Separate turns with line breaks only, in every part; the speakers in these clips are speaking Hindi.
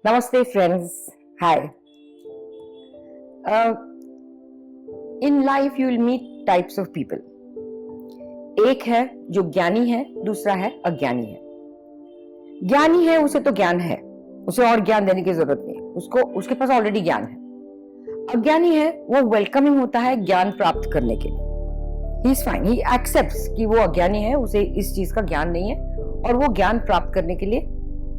Namaste, friends. Hi. In life, you will meet types of people. एक है जो ज्ञानी है, दूसरा है अज्ञानी है. ज्ञानी है, उसे तो ज्ञान है, उसे और ज्ञान देने की जरूरत नहीं, उसके पास ऑलरेडी ज्ञान है. अज्ञानी है, वो वेलकमिंग होता है ज्ञान प्राप्त करने के लिए. He is fine, he accepts कि वो अज्ञानी है, उसे इस चीज का ज्ञान नहीं है और वो ज्ञान प्राप्त करने के लिए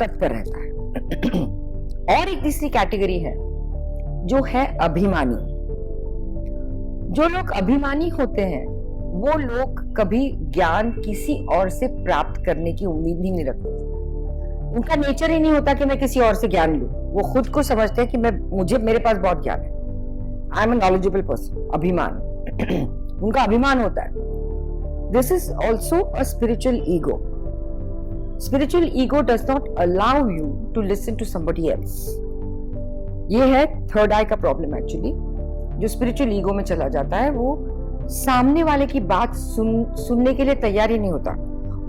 तत्पर रहता है. और एक तीसरी कैटेगरी है जो है अभिमानी. जो लोग अभिमानी होते हैं वो लोग कभी ज्ञान किसी और से प्राप्त करने की उम्मीद ही नहीं रखते. उनका नेचर ही नहीं होता कि मैं किसी और से ज्ञान लूं. वो खुद को समझते हैं कि मेरे पास बहुत ज्ञान है. I am a knowledgeable person. अभिमान उनका अभिमान होता है. This is also a spiritual ego. Spiritual ego does not allow you to listen to somebody else. ये है थर्ड आई का प्रॉब्लम एक्चुअली. जो स्पिरिचुअल ईगो में चला जाता है वो सामने वाले की बात सुनने के लिए तैयार ही नहीं होता.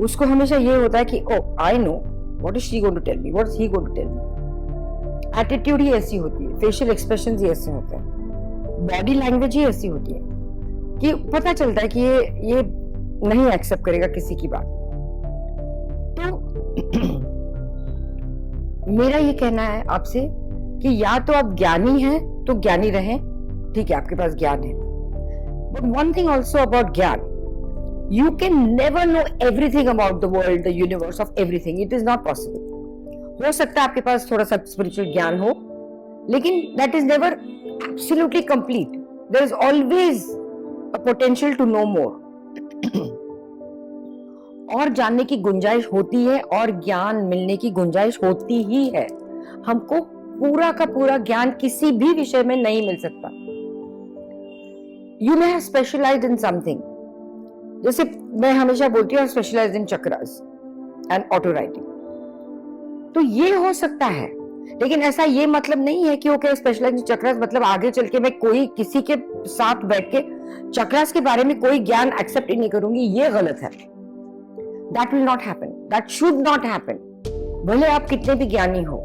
उसको हमेशा ये होता है कि oh I know what is she going to tell me, what is he going to tell me. Attitude ही ऐसी होती है, फेशियल एक्सप्रेशंस ही ऐसे होते हैं, बॉडी लैंग्वेज ही ऐसी होती है कि पता चलता है कि ये नहीं एक्सेप्ट करेगा किसी की बात. तो मेरा ये कहना है आपसे कि या तो आप ज्ञानी हैं तो ज्ञानी रहें, ठीक है, आपके पास ज्ञान है. But one thing also about ज्ञान, you can never know everything about the world, the universe, of everything. It is not possible. हो सकता है आपके पास थोड़ा सा स्पिरिचुअल ज्ञान हो, लेकिन that is never absolutely complete. There is always a potential to know more. और जानने की गुंजाइश होती है और ज्ञान मिलने की गुंजाइश होती ही है. हमको पूरा का पूरा ज्ञान किसी भी विषय में नहीं मिल सकता. You may have specialised in something. जैसे मैं हमेशा बोलती हूँ specialised in chakras and auto writing. तो ये हो सकता है, लेकिन ऐसा ये मतलब नहीं है कि ओके स्पेशलाइज्ड इन चक्रास मतलब आगे चल के मैं कोई किसी के साथ बैठ के चक्रास के बारे में कोई ज्ञान एक्सेप्ट ही नहीं करूंगी. ये गलत है. That will not happen. That should not happen. भले आप कितने भी ज्ञानी हो.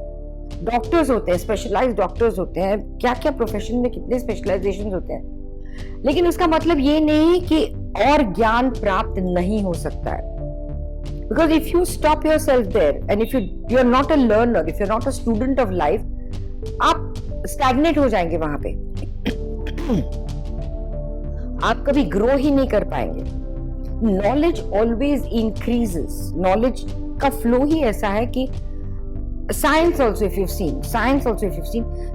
डॉक्टर्स होते हैं, स्पेशलाइज्ड डॉक्टर्स होते हैं, क्या क्या प्रोफेशन में कितने स्पेशलाइजेशन होते हैं, लेकिन उसका मतलब ये नहीं कि और ज्ञान प्राप्त नहीं हो सकता है. Because if you stop yourself there and if you are not a learner, if you are not a student of life, आप stagnate हो जाएंगे वहां पे. आप कभी ग्रो ही नहीं कर पाएंगे. Knowledge always increases. नॉलेज का फ्लो ही ऐसा है कि science also if you seen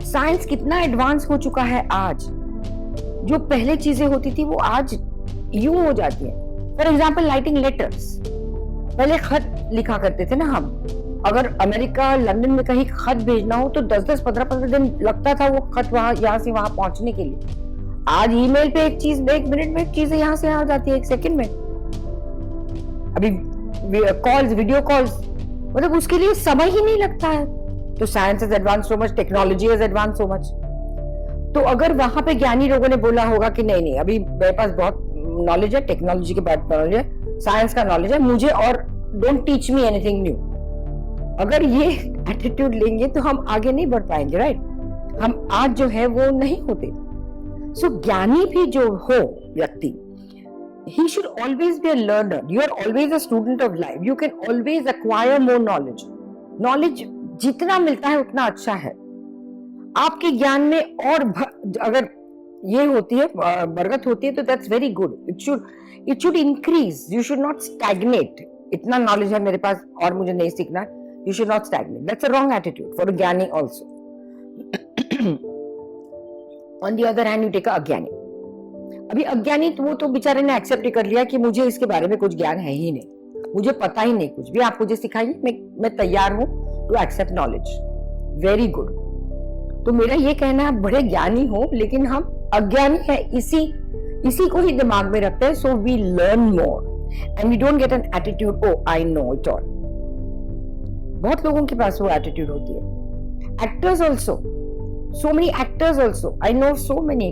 science कितना एडवांस हो चुका है आज. जो पहले चीजें होती थी वो आज यूं हो जाती है. For example writing letters. पहले खत लिखा करते थे ना हम. अगर अमेरिका लंदन में कहीं खत भेजना हो तो 10-10 15-15 दिन लगता था वो खत वहां यहाँ से वहां पहुंचने के लिए. आज ईमेल पे एक चीज 1 मिनट में चीजें यहाँ से आ जाती है 1 सेकंड में. अभी कॉल्स, वीडियो कॉल्स, मतलब उसके लिए समय ही नहीं लगता है. तो science is advance so much, technology is advance so much. तो अगर वहां पे ज्ञानी लोगों ने बोला होगा कि नहीं अभी मेरे पास बहुत नॉलेज है, टेक्नोलॉजी के बाद नॉलेज है, साइंस का नॉलेज है मुझे, और don't teach me anything new. अगर ये एटीट्यूड लेंगे तो हम आगे नहीं बढ़ पाएंगे. राइट. हम आज जो है वो नहीं होते. सो ज्ञानी भी जो हो व्यक्ति, he should always be a learner. You are always a student of life. You can always acquire more knowledge. Knowledge जितना मिलता है उतना अच्छा है. आपके ज्ञान में और अगर ये होती है बरकत होती है तो that's very good. It should increase. You should not stagnate. इतना नॉलेज है मेरे पास और मुझे नहीं सीखना. You should not stagnate. That's a wrong attitude for a ज्ञानी also. On the other hand, you take a अज्ञानी. अभी अज्ञानी वो तो बेचारे ने एक्सेप्ट कर लिया कि मुझे इसके बारे में कुछ ज्ञान है ही नहीं, मुझे पता ही नहीं कुछ भी. आप मुझे सिखाइए, मैं तैयार हूं to accept knowledge. Very good. तो मेरा ये कहना है बड़े ज्ञानी हो लेकिन हम अज्ञानी है, इसी को ही दिमाग में रखते हैं. So we learn more and we don't get an attitude oh I know it all. बहुत लोगों के पास वो एटीट्यूड होती है. Actors also, so many actors also, I know so many,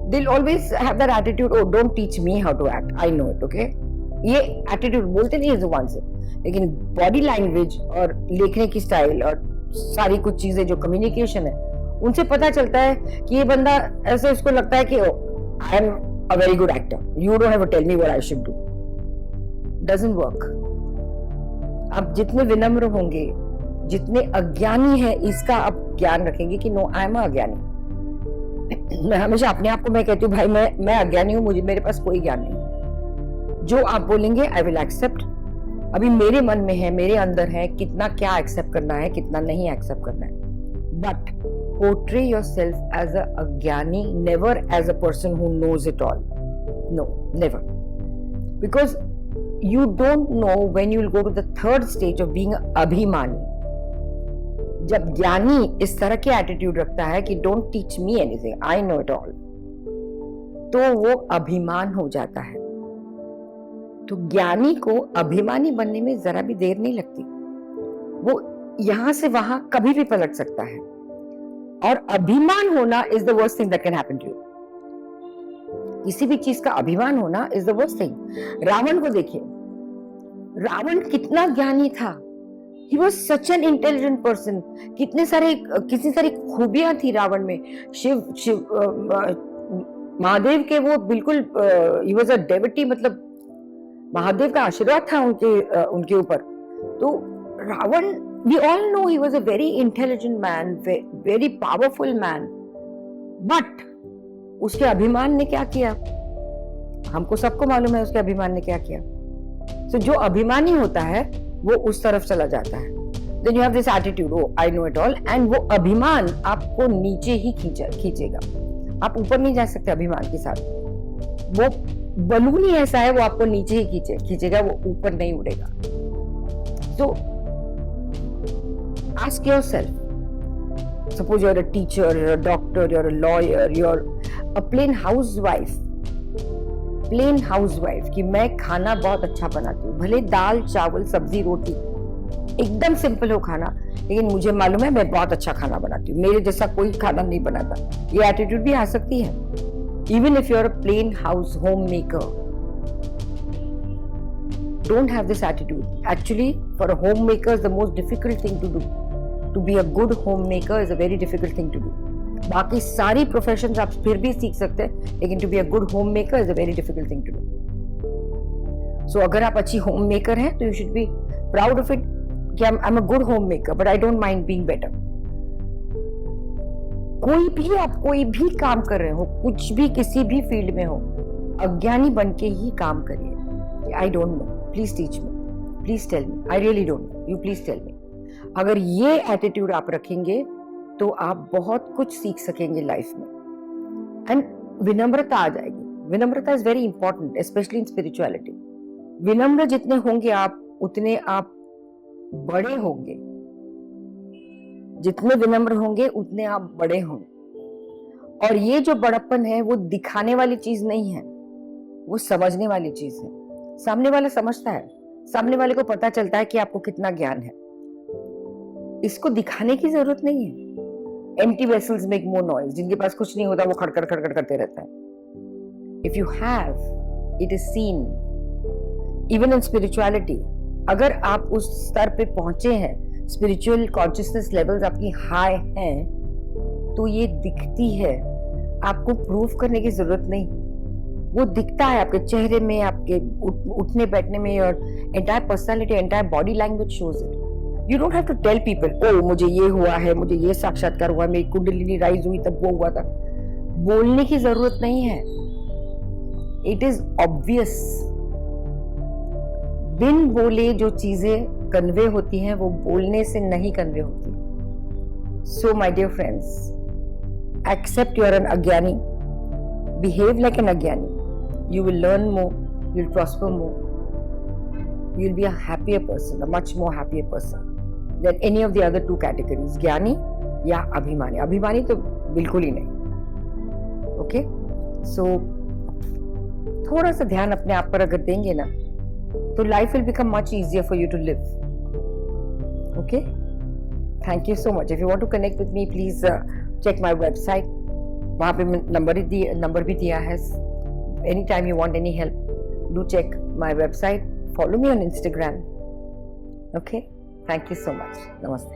they'll always have that attitude, oh don't teach me how to act, I know it. Okay, ये एटीट्यूड बोलते नहीं है जुबान से, लेकिन बॉडी लैंग्वेज और लिखने की स्टाइल और सारी कुछ चीजें जो कम्युनिकेशन है उनसे पता चलता है कि ये बंदा ऐसे, उसको लगता है कि I am a very good actor, you don't have to tell me what I should do. Doesn't work. आप जितने विनम्र होंगे, जितने अज्ञानी है इसका आप ज्ञान रखेंगे कि नो, आई एम अज्ञानी। मैं हमेशा अपने आप को मैं कहती हूँ भाई मैं अज्ञानी हूँ, मुझे मेरे पास कोई ज्ञान नहीं। जो आप बोलेंगे आई विल एक्सेप्ट। अभी मेरे मन में है, मेरे अंदर है, कितना क्या एक्सेप्ट करना है, कितना नहीं एक्सेप्ट करना है। But portray yourself as a अज्ञानी, never as a person who knows it all. No, never. Because you don't know when you will go to the third stage of being अभिमानी। जब ज्ञानी इस तरह के एटीट्यूड रखता है कि don't teach me anything, I know it all, तो वो अभिमान हो जाता है। तो ज्ञानी को अभिमानी बनने में जरा भी देर नहीं लगती। वो यहां से वहां कभी भी पलट सकता है। और अभिमान होना is the worst thing that can happen to you. किसी भी चीज का अभिमान होना is the worst thing. Ravan को देखिए, रावण कितना ज्ञानी था। He was such an intelligent person। कितनी सारी खूबियां थी रावण में। शिव महादेव के वो बिल्कुल he was a devotee, मतलब महादेव का आशीर्वाद था उनके ऊपर। तो Ravan, we all know he was a very intelligent man, very powerful man, but उसके अभिमान ने क्या किया, हमको सबको मालूम है उसके अभिमान ने क्या किया। So, जो अभिमानी होता है वो उस तरफ चला जाता है। Then you have this attitude, oh I know it all, and वो अभिमान आपको नीचे ही खींचेगा। आप ऊपर नहीं जा सकते अभिमान के साथ। वो बलून ही ऐसा है, वो आपको नीचे ही खींचेगा, वो ऊपर नहीं उड़ेगा। So ask yourself, suppose you're a teacher, you're a doctor, you're a lawyer, you're a plain housewife कि मैं खाना बहुत अच्छा बनाती हूँ, भले दाल चावल सब्जी रोटी एकदम सिंपल हो खाना, लेकिन मुझे मालूम है मैं बहुत अच्छा खाना बनाती हूँ, मेरे जैसा कोई खाना नहीं बनाता। ये एटीट्यूड भी आ सकती है। Even if you are a plain house homemaker, don't have this attitude. Actually for a homemaker the most difficult thing to do, to be a good home maker is a very difficult thing to do. बाकी सारी प्रोफेशंस आप फिर भी सीख सकते हैं, लेकिन to be a good home maker is a very difficult thing to do. So अगर आप अच्छी होम मेकर हैं तो you should be proud of it कि I am a good home maker, but I don't mind being better. आप कोई भी काम कर रहे हो, कुछ भी किसी भी फील्ड में हो, अज्ञानी बन के ही काम करिए। I don't know, please teach me, please tell me, I really don't know, you please tell me. अगर ये एटीट्यूड आप रखेंगे तो आप बहुत कुछ सीख सकेंगे लाइफ में। एंड विनम्रता आ जाएगी। विनम्रता is very important, specially in spirituality. विनम्र जितने होंगे आप, उतने आप बड़े होंगे। जितने विनम्र होंगे उतने आप बड़े होंगे। और ये जो बड़प्पन है वो दिखाने वाली चीज नहीं है, वो समझने वाली चीज है। सामने वाला समझता है, सामने वाले को पता चलता है कि आपको कितना ज्ञान है। इसको दिखाने की जरूरत नहीं है। Empty vessels make more noise। जिनके पास कुछ नहीं होता वो खड़खड़ करते रहता है। If you have, it is seen। Even in spirituality, अगर आप उस स्तर पे पहुंचे हैं, स्पिरिचुअल कॉन्शियसनेस लेवल्स आपकी हाई हैं, तो ये दिखती है। आपको प्रूफ करने की जरूरत नहीं, वो दिखता है आपके चेहरे में, आपके उठने बैठने में, और entire personality, entire body language shows it. You don't have to tell people, oh मुझे ये हुआ है, मुझे ये साक्षात्कार हुआ, मेरी कुंडलिनी राइज हुई तब वो हुआ था। बोलने की जरूरत नहीं है। It is obvious। बिन बोले जो चीजें कन्वे होती हैं वो बोलने से नहीं कन्वे होती। So my dear friends, accept you are an अज्ञानी, behave like an अज्ञानी, you will learn more, you will prosper more, you will be a happier person, a much more happier person than any of the other two categories, ज्ञानी या अभिमानी। अभिमानी तो बिल्कुल ही नहीं। ओके, सो थोड़ा सा ध्यान अपने आप पर अगर देंगे ना, तो life will become much easier for you to live. Okay, thank you so much. If you want to connect with me, please check my website, वहां पे नंबर भी दिया है। Any time you want any help, do check my website, follow me on Instagram. Okay, thank you so much. Namaste.